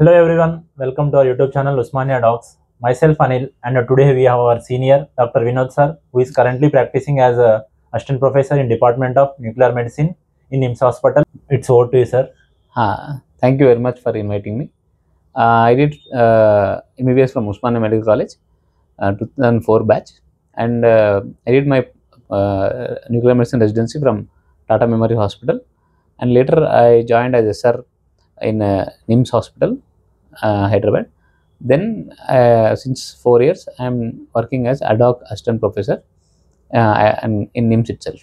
Hello everyone, welcome to our YouTube channel Osmania Docs. Myself Anil, and today we have our senior Dr.Vinodh sir, who is currently practicing as a assistant professor in Department of Nuclear Medicine in NIMS Hospital. It's over to you, sir. Thank you very much for inviting me. I did MBBS from Osmania Medical College, 2004 batch, and I did my nuclear medicine residency from Tata Memorial Hospital, and later I joined as a SIRT in NIMS Hospital, Hyderabad. Then since 4 years I am working as ad hoc assistant professor and in NIMS itself.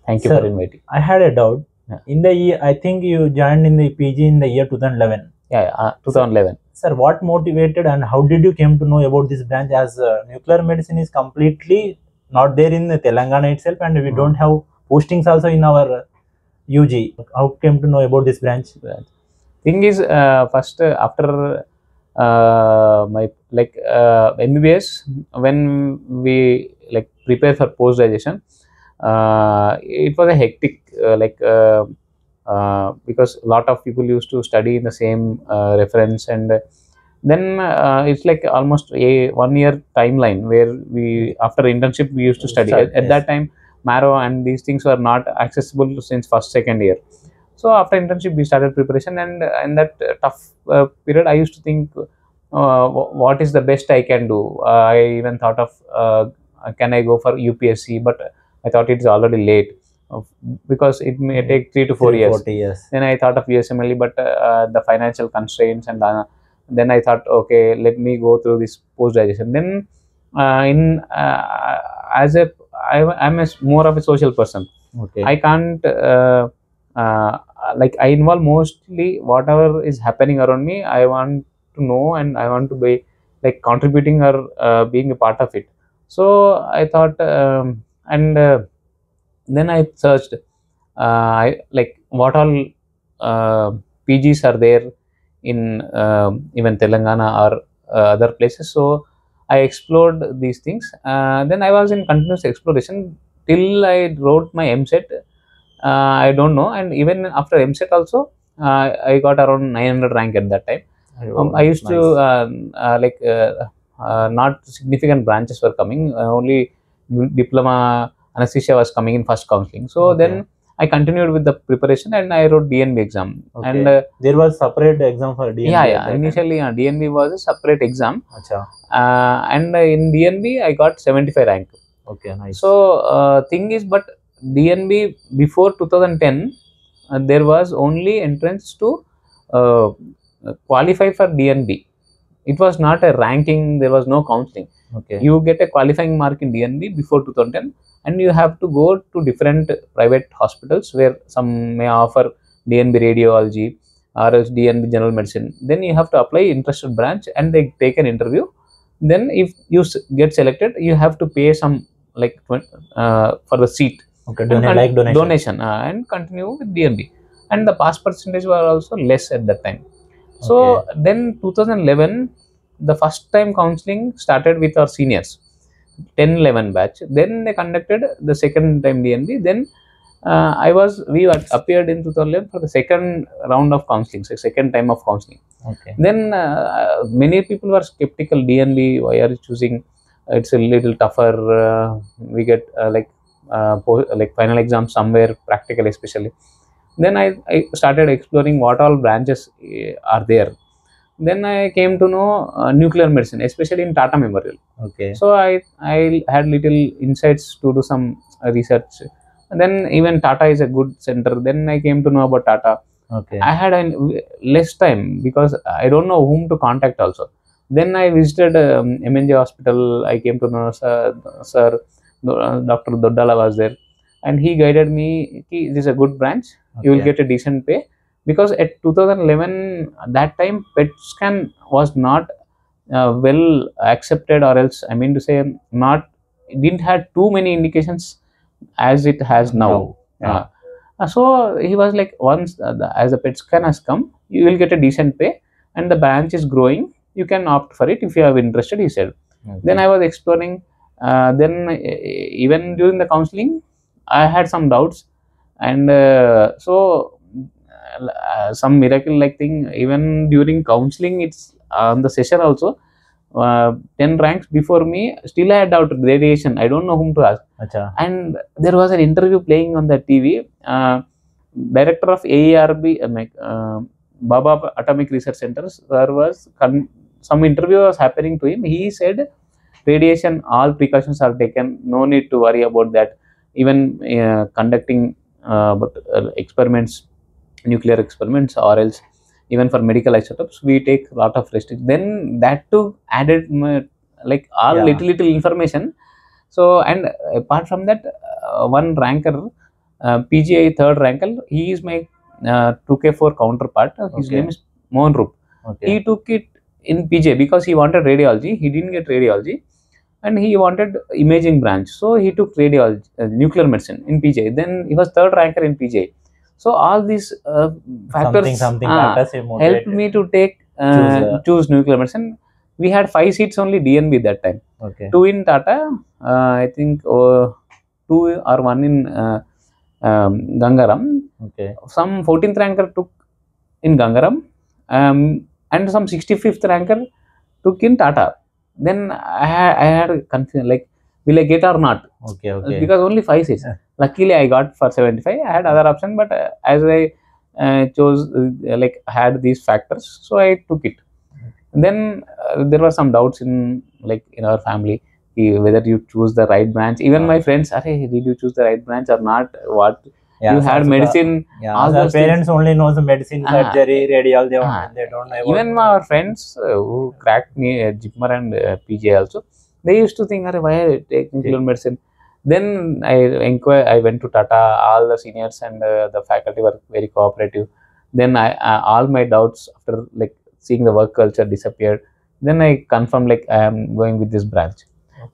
Thank you, sir, for inviting. I had a doubt. Yeah. In the year, I think you joined in the PG in the year 2011. Yeah, 2011. Sir, what motivated and how did you came to know about this branch, as nuclear medicine is completely not there in Telangana itself, and we don't have postings also in our UG. How came to know about this branch? Thing is, first after my MBBS, when we prepare for post graduation, it was a hectic because a lot of people used to study in the same reference, and then it's like almost a 1 year timeline where we, after internship, we used to study. At that time, Marrow and these things were not accessible since first, second year. So after internship, we started preparation, and in that tough period, I used to think, what is the best I can do? I even thought of, can I go for UPSC? But I thought it's already late because it may take 3 to 4 years. 40 years. Then I thought of USMLE, but the financial constraints, and then I thought, okay, let me go through this post graduation. Then I'm more of a social person. Okay. I can't I involve mostly whatever is happening around me. I want to know, and I want to be contributing or being a part of it. So I thought, then I searched what all PGs are there in even Telangana or other places. So I explored these things. Then I was in continuous exploration till I wrote my MSET. I don't know, and even after MSET also, I got around 900 rank at that time. I used to not significant branches were coming, only diploma anesthesia was coming in first counseling. So then I continued with the preparation, and I wrote DNB exam. Okay. And there was separate exam for DNB. Yeah. Initially, DNB was a separate exam. Achha. And in DNB, I got 75 rank. Okay, nice. So thing is, but DNB before 2010, there was only entrance to qualify for DNB. It was not a ranking. There was no counseling. Okay. You get a qualifying mark in DNB before 2010, and you have to go to different private hospitals where some may offer DNB radiology or else DNB general medicine. Then you have to apply interested branch, and they take an interview. Then if you get selected, you have to pay some for the seat. Okay, donation. And continue with DNB. And the pass percentage were also less at that time. So then 2011, the first time counseling started with our seniors, 10-11 batch. Then they conducted the second time DNB. Then we appeared in 2011 for the second round of counseling, so second time of counseling. Okay. Then many people were skeptical. DNB, why are you choosing? It's a little tougher. We get final exams somewhere, practical especially. Then I started exploring what all branches are there. Then I came to know nuclear medicine, especially in Tata Memorial. Okay. So I had little insights to do some research. And then even Tata is a good center. Then I came to know about Tata. Okay. I had less time because I don't know whom to contact also. Then I visited MNJ hospital. I came to know Sir Dr. Doddala was there, and he guided me. This is a good branch. You will get a decent pay. Because at 2011, that time PET scan was not well accepted, or else, I mean to say, it didn't have too many indications as it has now. So he was like, once as a PET scan has come, you will get a decent pay, and the branch is growing. You can opt for it if you are interested, he said. Okay. Then I was exploring. Then even during the counseling, I had some doubts, and so some miracle like thing. Even during counseling, it's on the session also. 10 ranks before me, still I had doubt radiation. I don't know whom to ask. Acha. And there was an interview playing on the TV. Director of AERB, Baba Atomic Research Centers, there was some interview was happening to him. He said, radiation, all precautions are taken, no need to worry about that. Even conducting experiments, nuclear experiments, or else even for medical isotopes, we take lot of restrictions. Then that too added like all little information. So, and apart from that, one ranker, PGI third ranker, he is my 2K4 counterpart. His name is Mohan Roop. He took it in PJ because he wanted radiology. He didn't get radiology, and he wanted imaging branch. So he took radiology, nuclear medicine in PJ. Then he was third ranker in PJ. So all these factors helped me to take choose nuclear medicine. We had 5 seats only DNB that time. 2 in Tata, I think 2 or 1 in Gangaram. Some 14th ranker took in Gangaram, and some 65th ranker took in Tata. Then I had confusion, like, will I get or not? Because only 5 seats. Luckily, I got for 75. I had other option, but as I chose, like, had these factors, so I took it. And then there were some doubts in our family, whether you choose the right branch. Even my friends, did you choose the right branch or not? What you had medicine? All the parents only knows the medicine, surgery, radiology. They don't know. Even our friends who cracked me Jipmer and PJ also, they used to think, why I take nuclear medicine? Then I went to Tata. All the seniors and the faculty were very cooperative. Then all my doubts after seeing the work culture disappeared. Then I confirmed I am going with this branch.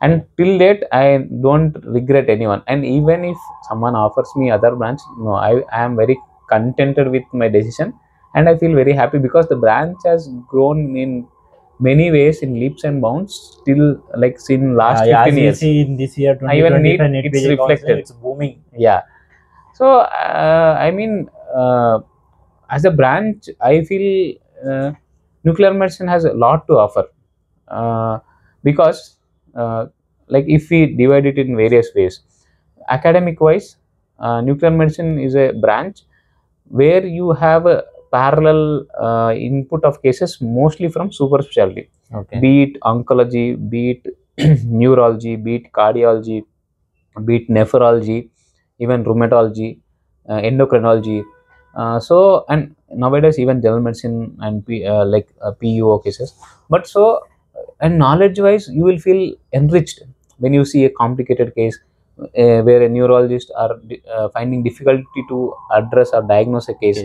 And till date, I don't regret anyone. And even if someone offers me other branch, no, I am very contented with my decision, and I feel very happy because the branch has grown in many ways in leaps and bounds till in last 15 years. See in this year, even it's reflected. It's booming. Yeah. So I mean, as a branch, I feel nuclear medicine has a lot to offer because if we divide it in various ways, academic wise, nuclear medicine is a branch where you have a parallel input of cases mostly from super specialty, be it oncology, be it neurology, be it cardiology, be it nephrology, even rheumatology, endocrinology. So, and nowadays even general medicine and PUO cases. But so, and knowledge wise, you will feel enriched when you see a complicated case where a neurologist are finding difficulty to address or diagnose a case.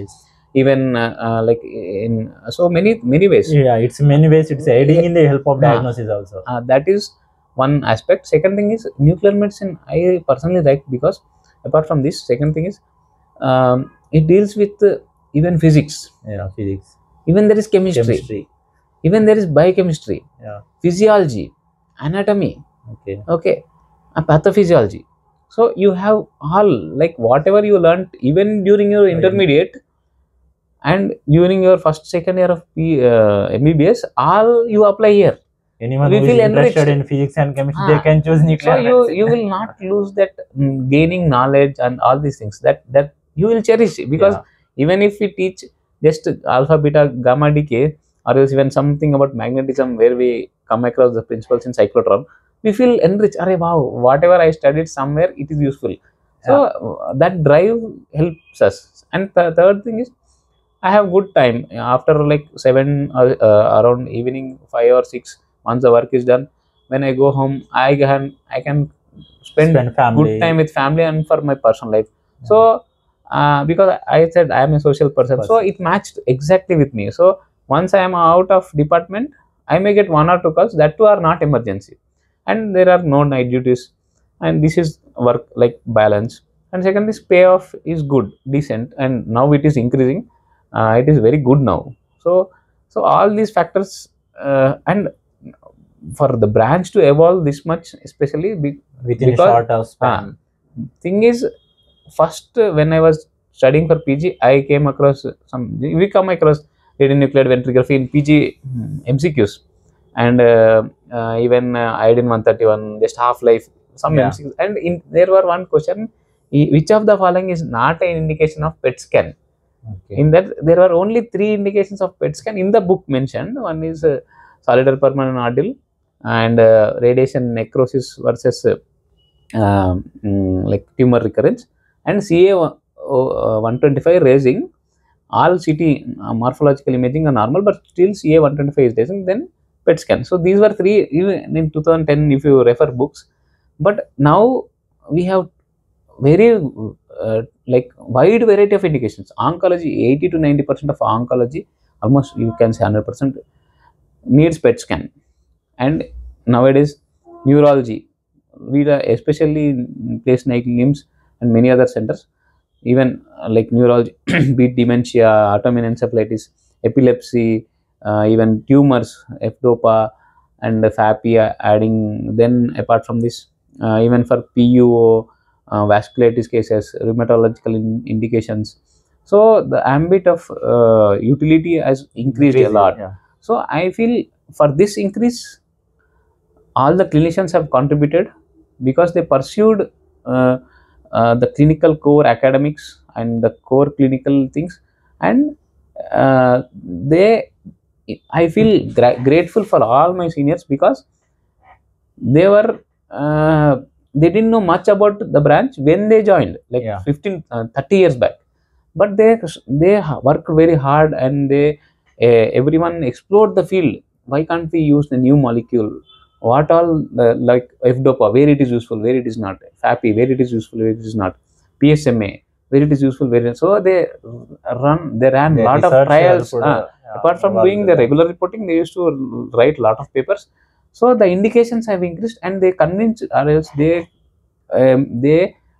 Even in so many ways. It's many ways. It's aiding in the help of diagnosis also. That is one aspect. Second thing is nuclear medicine. I personally like because apart from this, second thing is it deals with even physics. Physics. Even there is chemistry. Even there is biochemistry. Physiology, anatomy. Pathophysiology. So you have all whatever you learnt even during your intermediate and during your first second year of MBBS, all you apply here. Anyone who is interested in physics and chemistry, they can choose nuclear medicine. So you will not lose that gaining knowledge and all these things that you will cherish, because even if we teach just alpha, beta, gamma decay, or else even something about magnetism where we come across the principles in cyclotron, we feel enriched. Wow, whatever I studied somewhere, it is useful. So that drive helps us. And the third thing is, I have good time after 7 around evening 5 or 6 once the work is done. When I go home, I can spend good time with family and for my personal life. So because I said I am a social person, so it matched exactly with me. So once I am out of department, I may get 1 or 2 calls. That too are not emergency, and there are no night duties, and this is work balance. And second, this payoff is good, decent, and now it is increasing. It is very good now. So all these factors and for the branch to evolve this much, especially within a short span. Thing is, first when I was studying for PG, I came across we come across radionuclide ventrigraphy in PG MCQs, and even iodine 131, just half life, some MCQs, and there were one question, which of the following is not an indication of PET scan? In that there were only 3 indications of PET scan in the book mentioned. One is solitary permanent nodule, and radiation necrosis versus like tumor recurrence, and CA 125 raising. All CT morphological imaging are normal, but still CA 125 is raising, then PET scan. So these were 3 even in 2010 if you refer books. But now we have very like wide variety of indications. Oncology, 80 to 90% of oncology, almost you can say 100%, needs PET scan. And nowadays neurology, we are especially in place like NIMS and many other centers, even like neurology, be it dementia, autoimmune encephalitis, epilepsy, even tumors, FDOPA and FAPI adding. Then apart from this, even for PUO, vasculitis cases, rheumatological indications. So the ambit of utility has increased a lot. So I feel for this increase, all the clinicians have contributed because they pursued the clinical core academics and the core clinical things, and I feel grateful for all my seniors because they were they didn't know much about the branch when they joined, like 30 years back, but they worked very hard, and they everyone explored the field. Why can't we use the new molecule? What all like FDOPA, where it is useful, where it is not, FAPI, where it is useful, where it is not, PSMA, where it is useful, where it is. So they ran a lot of trials. Apart from doing the regular reporting, they used to write a lot of papers. So the indications have increased, and they convinced, or else they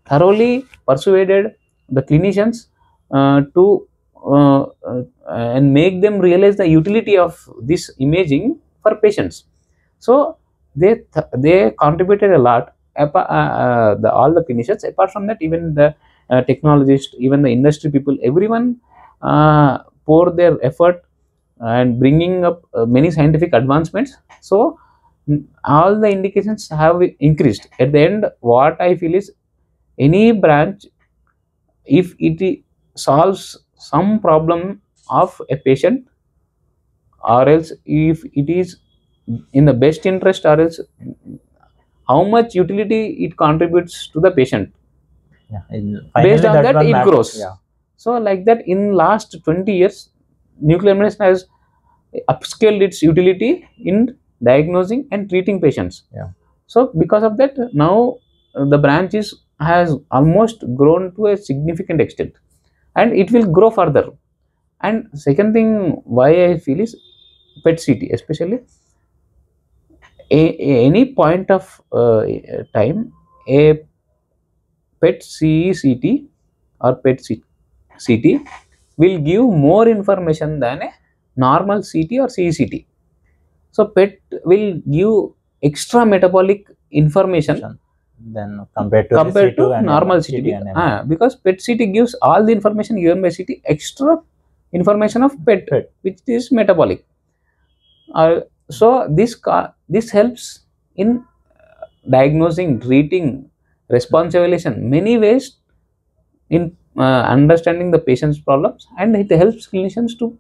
thoroughly persuaded the clinicians to and make them realize the utility of this imaging for patients. So they contributed a lot. All the clinicians. Apart from that, even the technologists, even the industry people, everyone pour their effort and bringing up many scientific advancements. So all the indications have increased. At the end, what I feel is, any branch, if it solves some problem of a patient, or else if it is in the best interest, or else how much utility it contributes to the patient, based on that it grows. So like that, in last 20 years, nuclear medicine has upscaled its utility in diagnosing and treating patients. So because of that, now the branch has almost grown to a significant extent, and it will grow further. And second thing why I feel is PET CT, especially any point of time, a PET CT or PET CT will give more information than a normal CT or CECT. So PET will give extra metabolic information then compared to normal CT, because PET CT gives all the information given by CT, extra information of PET, which is metabolic. So this helps in diagnosing, treating, response evaluation, many ways in understanding the patient's problems, and it helps clinicians to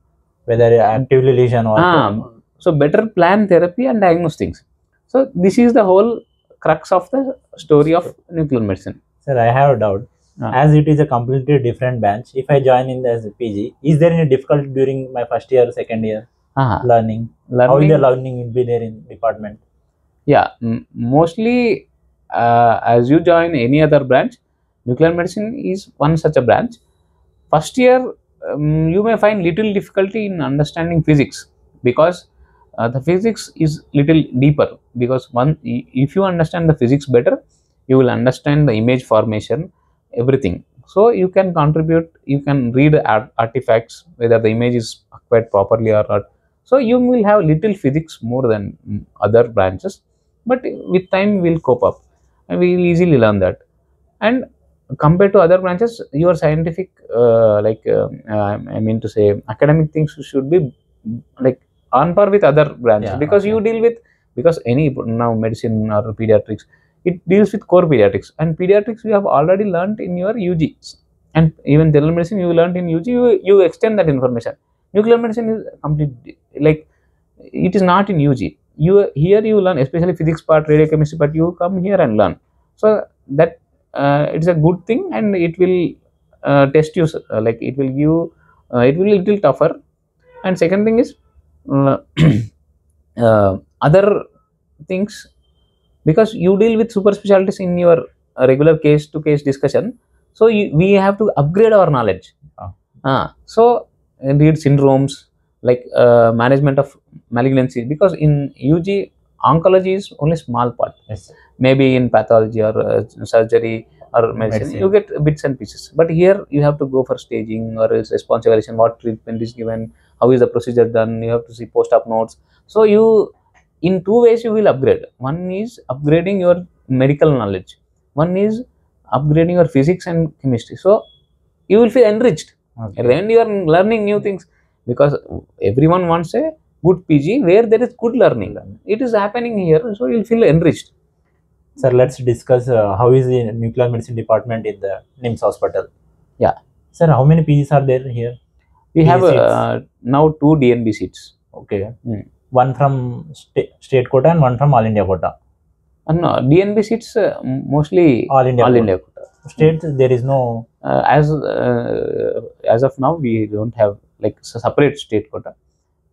whether actively lesion or so better plan therapy and diagnose things. So this is the whole crux of the story of nuclear medicine. Sir, I have a doubt. As it is a completely different branch, if I join in the PG, is there any difficulty during my first year, second year learning? How is the learning will be there in department? Yeah, mostly as you join any other branch, nuclear medicine is one such a branch. First year, you may find little difficulty in understanding physics, because the physics is little deeper. Because if you understand the physics better, you will understand the image formation, everything. So you can contribute, you can read artifacts, whether the image is acquired properly or not. So you will have little physics more than other branches, but with time we will cope up and we will easily learn that. And compared to other branches, your scientific I mean to say academic things should be like on par with other branches, because you deal with, because any now medicine or pediatrics, it deals with core pediatrics, and pediatrics you have already learned in your UG, and even general medicine you learned in UG, you extend that information. Nuclear medicine is complete, like it is not in UG. You here you learn especially physics part, radiochemistry, but you come here and learn. So that it's a good thing, and it will test you, like it will give, it will be little tougher. And second thing is uh, other things, because you deal with super specialties in your regular case to case discussion, so we have to upgrade our knowledge. So read syndromes, like management of malignancy, because in UG oncology is only small part. Yes. Maybe in pathology or surgery or medicine, you get bits and pieces, but here you have to go for staging or response evaluation, what treatment is given, how is the procedure done, you have to see post-op notes. So you, in two ways you will upgrade. One is upgrading your medical knowledge, one is upgrading your physics and chemistry, so you will feel enriched when you are learning new things, because everyone wants a good PG where there is good learning. It is happening here, so you will feel enriched. Sir, let's discuss how is the nuclear medicine department in the NIMS hospital. Yeah. Sir, how many PGs are there here? We have now 2 DNB seats. Okay. One from state quota and one from All India quota. No, DNB seats mostly All India quota. State there is no. As of now, we don't have like separate state quota.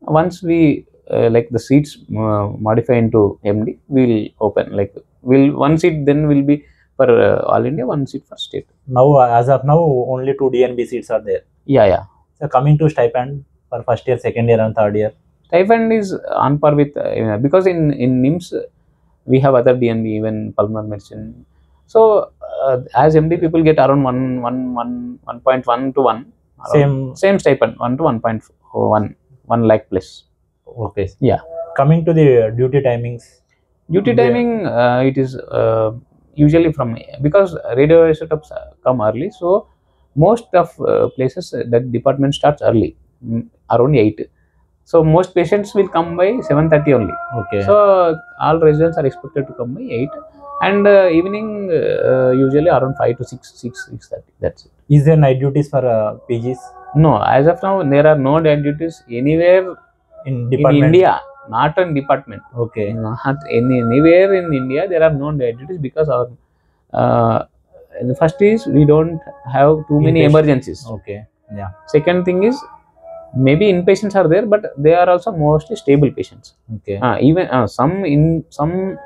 Once we like the seats modify into MD, we'll open, like one seat then will be for All India, one seat for state. Now, as of now, only 2 DNB seats are there. Yeah. So coming to stipend for first year, second year, and third year. Stipend is on par with because in NIMS we have other DNB, even pulmonary medicine. So as MD, people get around 1.1 to 1. Same stipend, 1 to 1.1 lakh plus. Okay. Yeah. Coming to the duty timings. Duty timing, it is usually from, because radioisotopes come early, so most of places that department starts early, around 8. So most patients will come by 7:30 only. Okay. So all residents are expected to come by 8, and evening usually around 5 to 6:30. That's it. Is there night duties for PGs? No, as of now there are no night duties anywhere in India. Not in department. Okay. Not anywhere in India there are no night duties, because our the first is we don't have too many emergencies. Okay. Yeah. Second thing is, maybe inpatients are there, but they are also mostly stable patients. Okay. Even some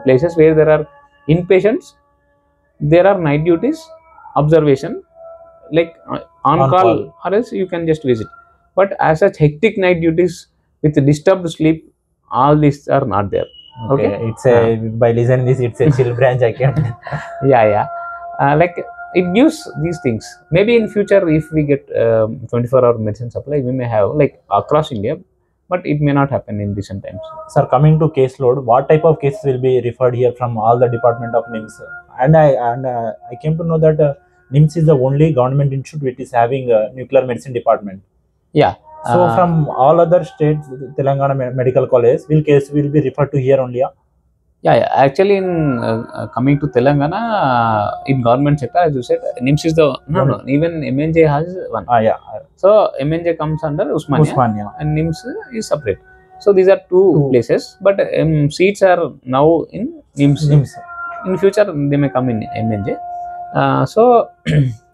places where there are inpatients, there are night duties, observation, like on call, or else you can just visit. But as such hectic night duties with disturbed sleep, all these are not there. Okay. It's a by listening this, it's a chill branch I can. Yeah. Like it gives these things. Maybe in future, if we get 24-hour medicine supply, we may have like across India, but it may not happen in recent times. Sir, coming to caseload, what type of cases will be referred here from all the department of NIMS? And I came to know that NIMS is the only government institute which is having a nuclear medicine department. Yeah. So from all other states, Telangana Medical College, case will be referred to here only? Yeah. Actually, in coming to Telangana, in government sector, as you said, NIMS is the no. Even MNJ has one. Yeah. So MNJ comes under Osmania, and NIMS is separate. So these are two places, but seats are now in NIMS. In future, they may come in MNJ. So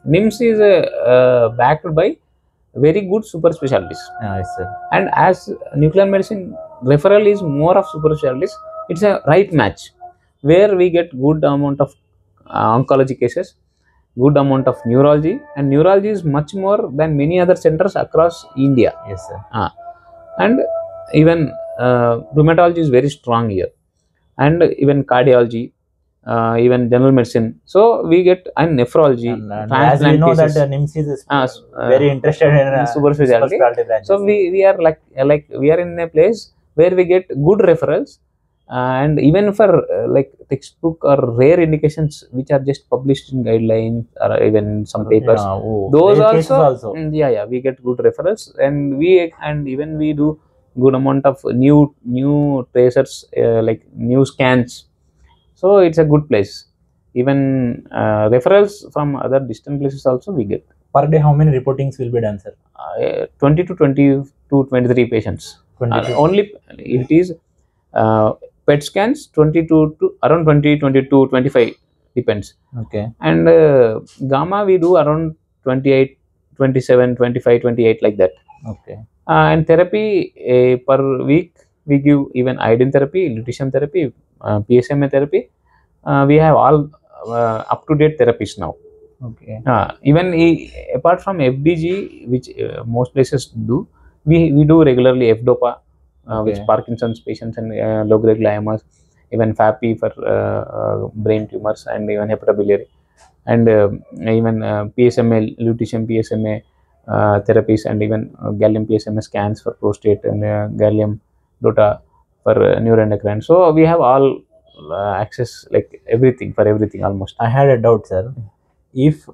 NIMS is backed by very good super specialties. Yes, sir. And as nuclear medicine referral is more of super specialties, it's a right match where we get good amount of oncology cases, good amount of neurology, and neurology is much more than many other centers across India. Yes, sir. And even rheumatology is very strong here, and even cardiology, even general medicine. So we get nephrology. And as we know cases, that NIMS is very interested in super specialty branches. So we are like we are in a place where we get good referrals, And even for like textbook or rare indications which are just published in guidelines or even some papers, those rare cases also, yeah, we get good referrals, and even we do good amount of new tracers, like new scans. So it's a good place. Even referrals from other distant places also we get. Per day, how many reportings will be done, sir? 20 to 20 to 23 patients. 22. Only it is PET scans 22 to around 20, 22, 25 depends. Okay. And gamma we do around 28, 27, 25, 28 like that. Okay. And therapy, per week we give even iodine therapy, lutetium therapy, PSMA therapy. We have all up to date therapies now. Okay. Even apart from FDG, which most places do, we do regularly FDOPA, which Okay. Parkinson's patients and low-grade gliomas, even FAPI for brain tumors, and even hepatobiliary, and even PSMA, lutetium PSMA therapies, and even gallium PSMA scans for prostate, and gallium DOTA for neuroendocrine. So we have all access, like everything, for everything almost. I had a doubt, sir. If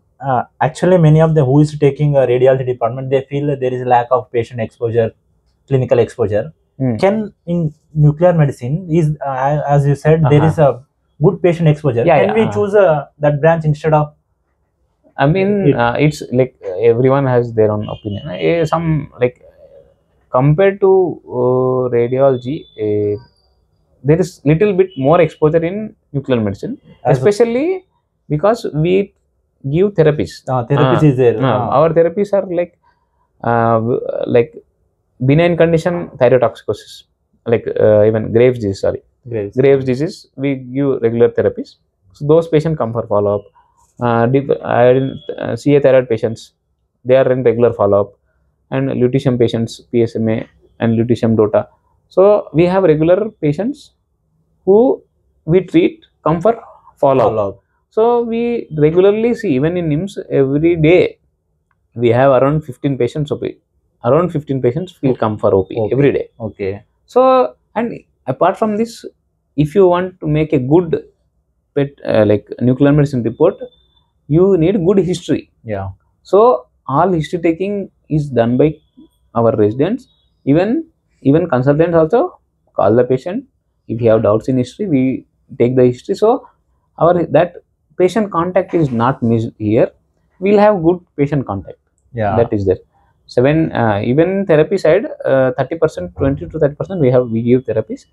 actually many of them who is taking a radiology department, they feel that there is a lack of patient exposure, clinical exposure. Can in nuclear medicine is as you said, there is a good patient exposure. Can we choose that branch instead of? I mean, it's like everyone has their own opinion. Some like compared to radiology, there is little bit more exposure in nuclear medicine, especially because we give therapies. Therapies is there. Our therapies are like benign condition thyrotoxicosis, like even Graves disease. Graves disease, we give regular therapies. So those patients come for follow up. CA thyroid patients, they are in regular follow up, and lutetium patients, PSMA and lutetium DOTA. So we have regular patients who we treat, come for follow up. So we regularly see, even in NIMS, every day we have around 15 patients OP. Around 15 patients will come for OP every day. Okay. So, and apart from this, if you want to make a good like nuclear medicine report, you need good history. Yeah. So all history taking is done by our residents. Even consultants also call the patient. If you have doubts in history, we take the history. So that patient contact is not missed here. We'll have good patient contact. Yeah. That is there. Even therapy side, 30%, 20 to 30% we give therapies,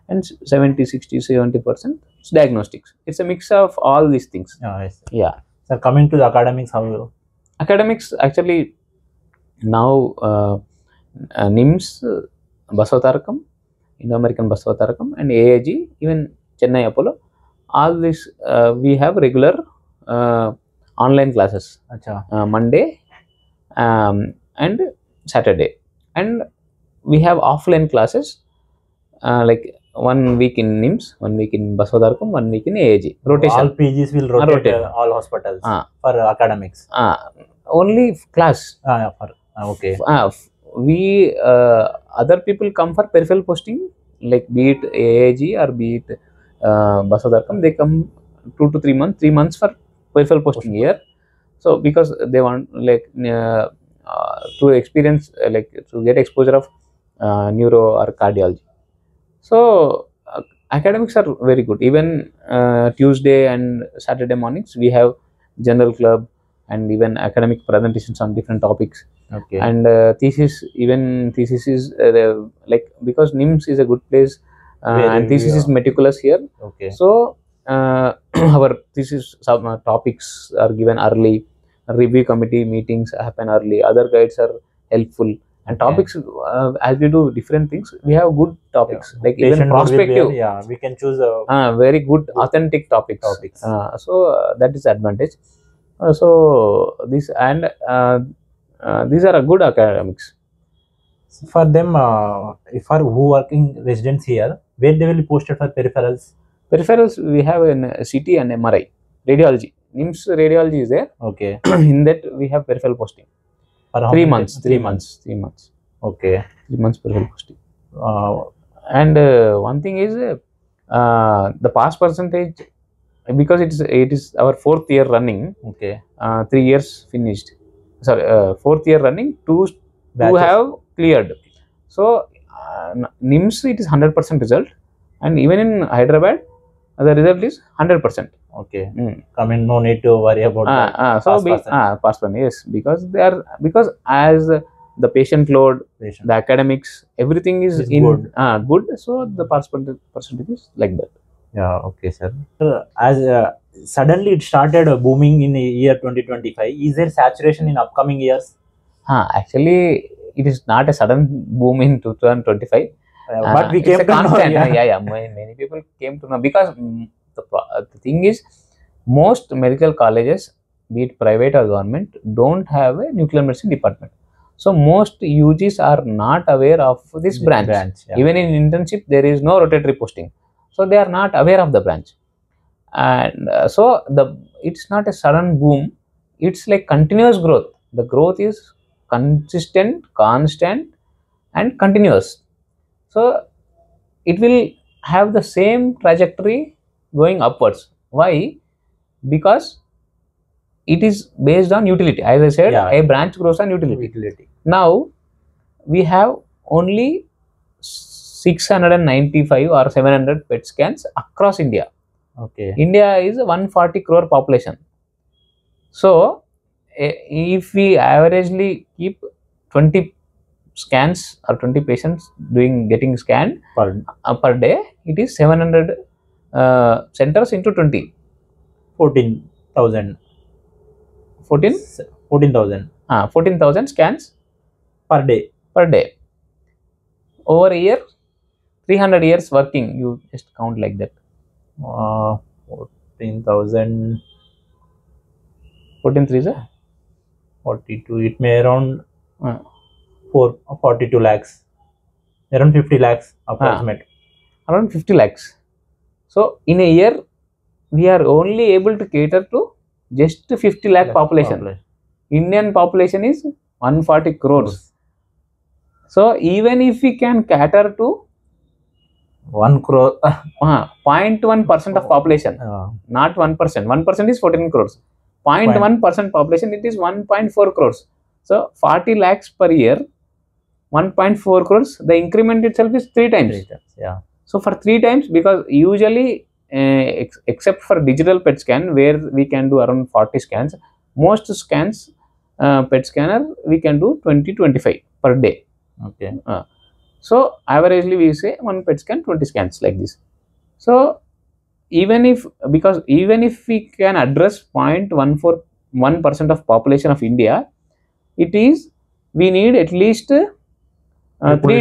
and 70, 60, 70% it's diagnostics. It's a mix of all these things. Yes. Yeah. So coming to the academics, how? Academics, actually now NIMS, Basavatarakam, Indo-American Basavatarakam, and AIG, even Chennai Apollo, all this we have regular online classes. Monday and Saturday, and we have offline classes like 1 week in NIMS, 1 week in Basavatarakam, 1 week in AIG. Rotation. All PGs will rotate. All hospitals for academics. Only class. Okay. We other people come for peripheral posting, like be it AIG or be it Basavatarakam. They come 2 to 3 months, 3 months for peripheral posting here. So because they want like to experience, like to get exposure of neuro or cardiology. So academics are very good. Even Tuesday and Saturday mornings we have general club and even academic presentations on different topics. Okay. And thesis is like, because NIMS is a good place, and thesis is meticulous here. Okay. So our thesis topics are given early. Review committee meetings happen early. Other guides are helpful. And topics, as we do different things, we have good topics, like even prospective. We can choose very good authentic topics. So that is advantage. So this and these are a good academics. For them, if are who working residents here, where they will be posted for peripherals? Peripherals, we have in CT and MRI. Radiology, NIMS radiology is there. Okay. In that we have peripheral posting. 3 months. 3 months. 3 months. Okay. 3 months peripheral posting. And one thing is, The pass percentage, because it is our 4th year running. Okay. 3 years finished. Sorry, 4th year running. Two Batches. have cleared. So NIMS, it is 100% result, and even in Hyderabad, the result is 100%. Okay. I mean, no need to worry about that. Pass percent, yes, because as the patient load, the academics, everything is in good. So the pass percentage is like that. Yeah. Okay, sir. As suddenly it started booming in the year 2025. Is there saturation in upcoming years? Actually, it is not a sudden boom in 2025. But we came to know. Yeah. Many people came to know, because the thing is, most medical colleges, be it private or government, don't have a nuclear medicine department. So most UGs are not aware of this branch. Yeah. Even in internship, there is no rotatory posting. So they are not aware of the branch. And so it's not a sudden boom. It's like continuous growth. The growth is consistent, constant, and continuous. So it will have the same trajectory going upwards. Why? Because it is based on utility. As I said, a branch grows on utility. Now we have only 695 or 700 PET scans across India. Okay. India is a 140 crore population. So if we averagely keep 20 scans or 20 patients getting scanned per day, it is 700 centers into 20. 14,000. 14,000 scans per day. Over a year, 300 years working, you just count like that. 14,000. 14 3 42. It may around 42 lakhs. Around 50 lakhs approximate. Around 50 lakhs. So in a year, we are only able to cater to just 50 lakh population. Indian population is 140 crores. So even if we can cater to 1 crore, 0.1% of population, not 1%. 1% is 14 crores. 0.1% population, it is 1.4 crores. So 40 lakhs per year, 1.4 crores. The increment itself is 3 times. Yeah. So for 3 times, because usually, except for digital PET scan, where we can do around 40 scans, most scans, PET scanner, we can do 20-25 per day. Okay. So averagely we say 1 PET scan, 20 scans, like this. So even if we can address 0.141% of population of India, we need at least 3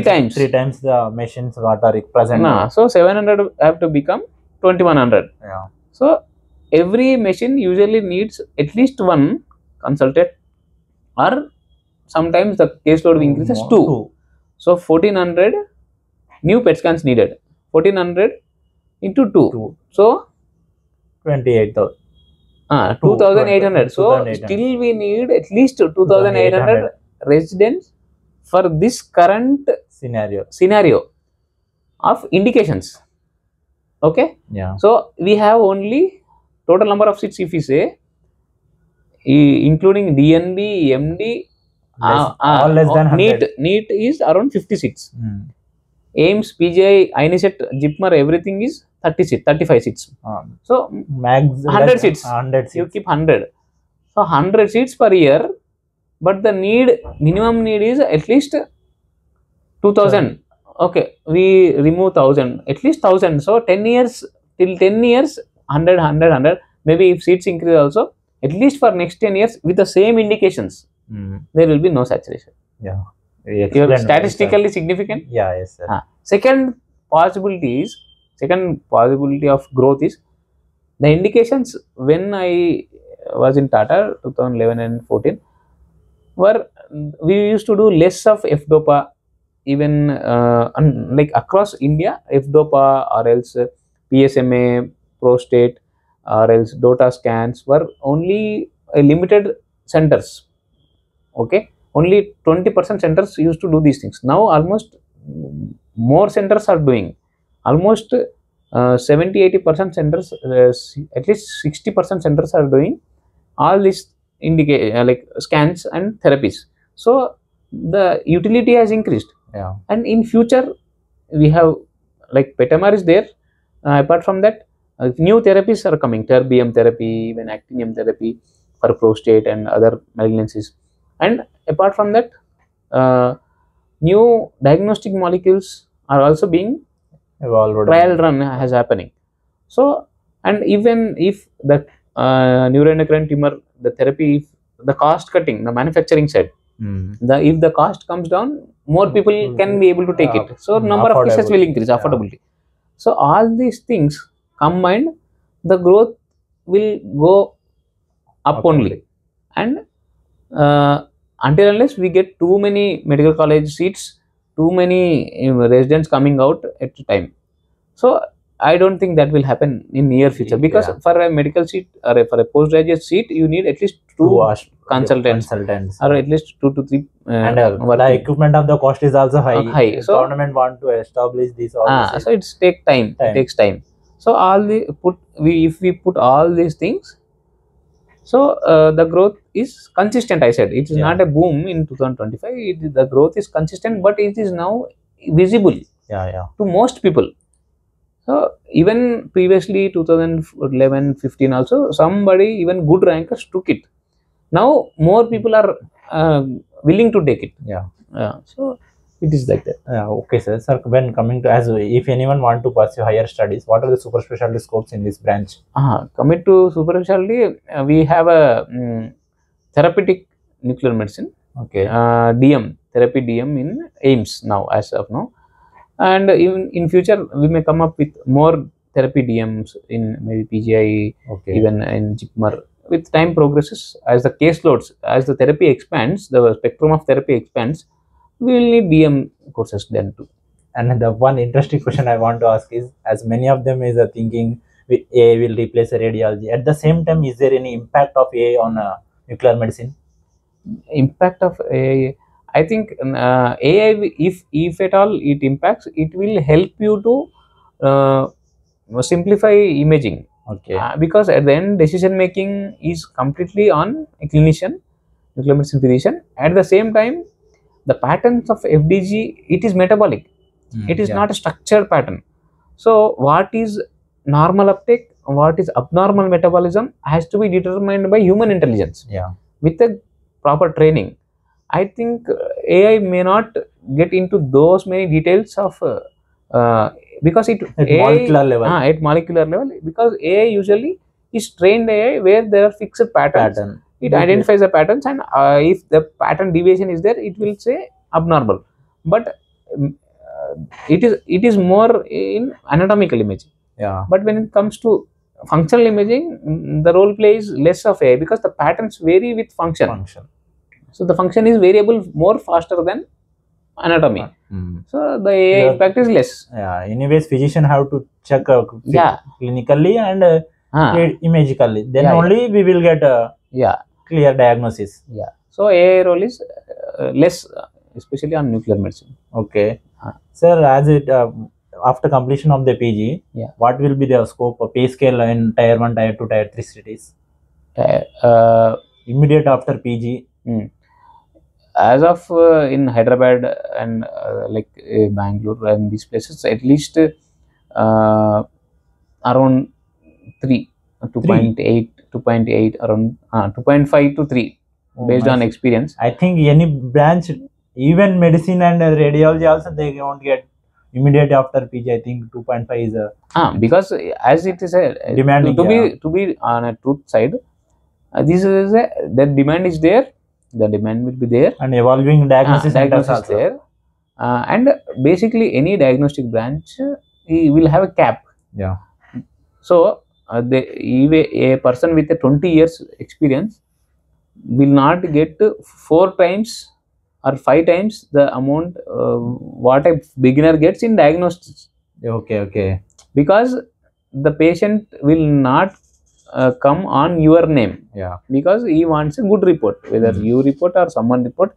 times. 3 times the machines what are present. So 700 have to become 2100. Yeah. So every machine usually needs at least 1 consultant, or sometimes the caseload increases 2. So 1400 new PET scans needed. 1400 into 2. So 28,000. 2,800. So still we need at least 2,800 residents for this current scenario of indications. Okay. Yeah. So we have only total number of seats, if we say, including DNB, MD, all less than 100. NEET is around 50 seats. AIMS, PGI, INICET, JIPMER, everything is 30 seats, 35 seats. So max 100 seats. 100 seats. You keep 100. So 100 seats per year, but the minimum need is at least 2,000. Okay, we remove 1,000, at least 1,000. So 10 years, till 10 years, 100. Maybe if seats increase also, at least for next 10 years with the same indications, there will be no saturation. Yeah. Statistically significant. Yeah, yes, sir. Second possibility of growth is the indications. When I was in Tata 2011 and 14, we used to do less of F-DOPA, even like across India. F-DOPA or else PSMA, prostate, or else DOTA scans were only limited centers. Okay, only 20% centers used to do these things. Now almost more centers are doing. Almost 70-80% centers, at least 60% centers are doing all these like scans and therapies. So the utility has increased. Yeah. And in future we have like PET-MR is there. Apart from that, new therapies are coming, terbium therapy, even actinium therapy for prostate and other malignancies. And apart from that, new diagnostic molecules are also being Evolved. trial run has happening. So, and even if the neuroendocrine tumor, the therapy, if the cost cutting, the manufacturing side, if the cost comes down, more people can be able to take it. So number of cases will increase, affordability. So all these things combined, the growth will go up only. And until unless we get too many medical college seats, too many residents coming out at a time. So I don't think that will happen in near future, because for a medical seat or for a postgraduate seat, you need at least two consultants, or at least 2 to 3. And the equipment of the cost is also high. So government want to establish this. So it's take time. It takes time. So all the if we put all these things, so the growth is consistent. I said it is not a boom in 2025. The growth is consistent, but it is now visible to most people. So even previously 2011-15 also, somebody, even good rankers, took it. Now more people are willing to take it. So it is like that. Okay, sir. Sir, when coming to, as if anyone want to pursue higher studies, what are the super specialty scopes in this branch? Coming to super specialty, we have a therapeutic nuclear medicine. Okay. DM, therapy DM in AIMS now, as of now. And even in future, we may come up with more therapy DMs in maybe PGI, even in JIPMER. With time progresses, as the caseloads, as the therapy expands, the spectrum of therapy expands, we will need DM courses then too. And the one interesting question I want to ask is, as many of them is thinking AI will replace radiology. At the same time, is there any impact of AI on nuclear medicine? Impact of AI, I think AI, if at all it impacts, it will help you to simplify imaging. Because at the end, decision making is completely on a clinician, nuclear medicine physician. At the same time, the patterns of FDG, it is metabolic. It is not a structured pattern. So what is normal uptake, what is abnormal metabolism has to be determined by human intelligence. With a proper training. I think AI may not get into those many details of because it at molecular level. At molecular level, because AI usually is trained AI where there are fixed patterns. It identifies the patterns, and if the pattern deviation is there, it will say abnormal. But it is more in anatomical imaging. But when it comes to functional imaging, the role plays less of AI, because the patterns vary with function. So the function is variable more faster than anatomy. So the AI impact is less. Anyways, physician have to check clinically and imagically. Then only we will get clear diagnosis. So AI role is less, especially on nuclear medicine. Okay. Sir, as it after completion of the PG, what will be the scope of pay scale in Tier 1, Tier 2, Tier 3 cities? Immediate after PG. As of in Hyderabad and like Bangalore and these places, at least around 3, 2.8, around 2.5 to 3, based on experience. I think any branch, even medicine and radiology also, they won't get immediate after PG. I think 2.5 is because as it is a demanding, to be on a truth side, this is the demand is there. The demand will be there, and evolving diagnosis is there, and basically any diagnostic branch will have a cap. So a person with a 20 years experience will not get 4 times or 5 times the amount what a beginner gets in diagnostics. Because the patient will not come on your name, because he wants a good report, whether you report or someone report,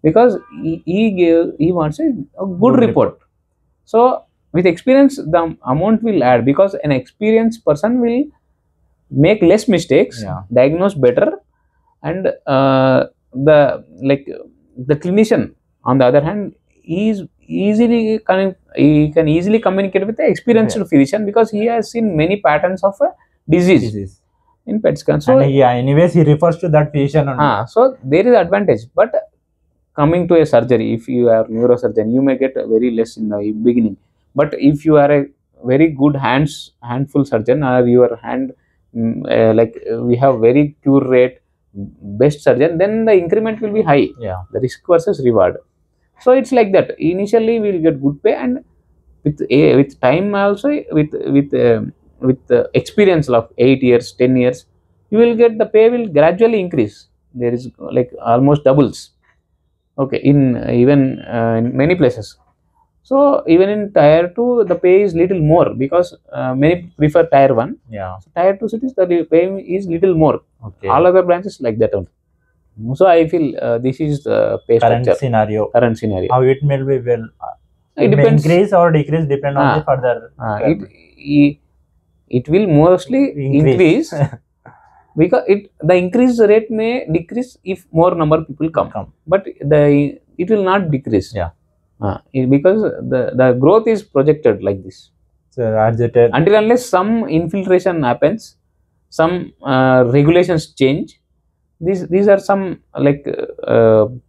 because he wants a good report. So with experience the amount will add, because an experienced person will make less mistakes, Yeah. diagnose better, and the like the clinician on the other hand is he can easily communicate with the experienced Yeah. physician, because he has seen many patterns of a disease in PET scan. So and yeah, anyways, he refers to that patient only. so there is advantage. But coming to a surgery, if you are neurosurgeon, you may get very less in the beginning. But if you are a very good handful surgeon, or your hand we have very cure rate, best surgeon, then the increment will be high. Yeah. The risk versus reward. So it's like that. Initially we will get good pay, and with time also, with the experience of 8 years, 10 years, you will get the pay will gradually increase. There is like almost doubles. Okay, in even in many places. So even in tier 2 the pay is little more, because many prefer tier 1. Yeah. So tier 2 cities the pay is little more. Okay. All other branches like that only. So I feel this is the pay current structure. scenario. Current scenario. How it may be well. It may depends. increase or decrease depend on the further. It will mostly increase because the increase rate may decrease if more number of people come. But it will not decrease. Yeah. Because the growth is projected like this. So until unless some infiltration happens, some regulations change. These are some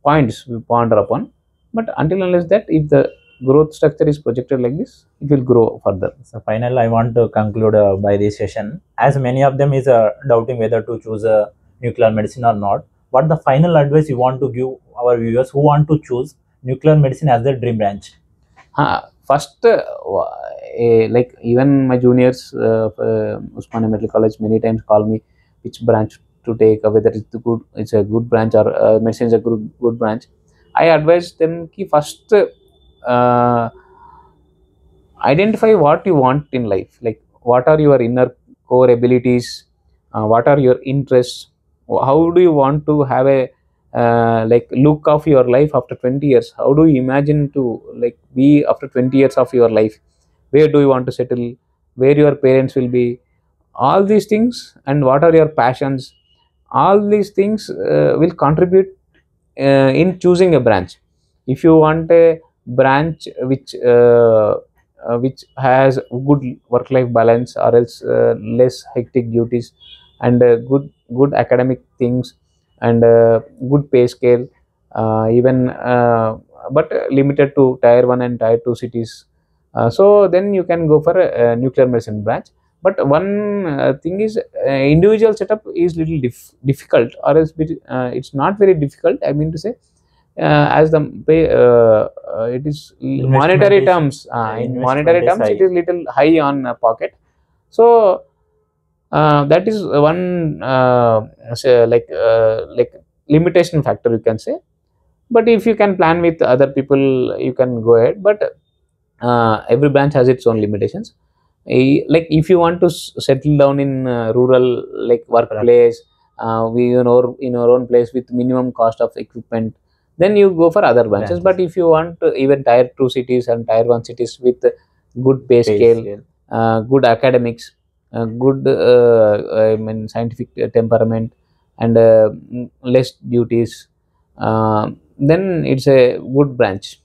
points we ponder upon. But until unless that, if the growth structure is projected like this, it will grow further. So final, I want to conclude by this session, as many of them is doubting whether to choose nuclear medicine or not. What the final advice you want to give our viewers who want to choose nuclear medicine as their dream branch? First, like even my juniors of Osmania Medical College many times call me which branch to take, whether it's a good branch or medicine is a good branch. I advise them ki first identify what you want in life, like what are your inner core abilities, what are your interests, how do you want to have a look of your life after 20 years, how do you imagine to be after 20 years of your life, where do you want to settle, where your parents will be, all these things, and what are your passions. All these things will contribute in choosing a branch. If you want a branch which has good work-life balance, or else less hectic duties, and good academic things, and good pay scale, even but limited to tier 1 and tier 2 cities, so then you can go for a nuclear medicine branch. But one thing is, individual setup is little difficult, or else it's not very difficult, I mean to say, as the pay it is monetary terms, in monetary terms it is little high on pocket. So that is one limitation factor, you can say. But if you can plan with other people, you can go ahead. But every branch has its own limitations. Like if you want to settle down in rural workplace, in our own place with minimum cost of equipment, then you go for other branches. But if you want even tier 2 cities and tier 1 cities with good pay scale, good academics, good scientific temperament, and less duties, then it's a good branch.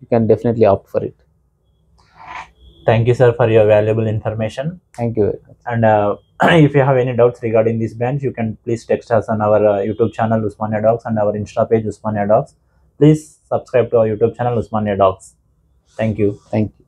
You can definitely opt for it. Thank you, sir, for your valuable information. Thank you very much. And if you have any doubts regarding this branch, you can please text us on our YouTube channel Osmania Docs and our Insta page Osmania Docs. Please subscribe to our YouTube channel Osmania Docs. Thank you. Thank you.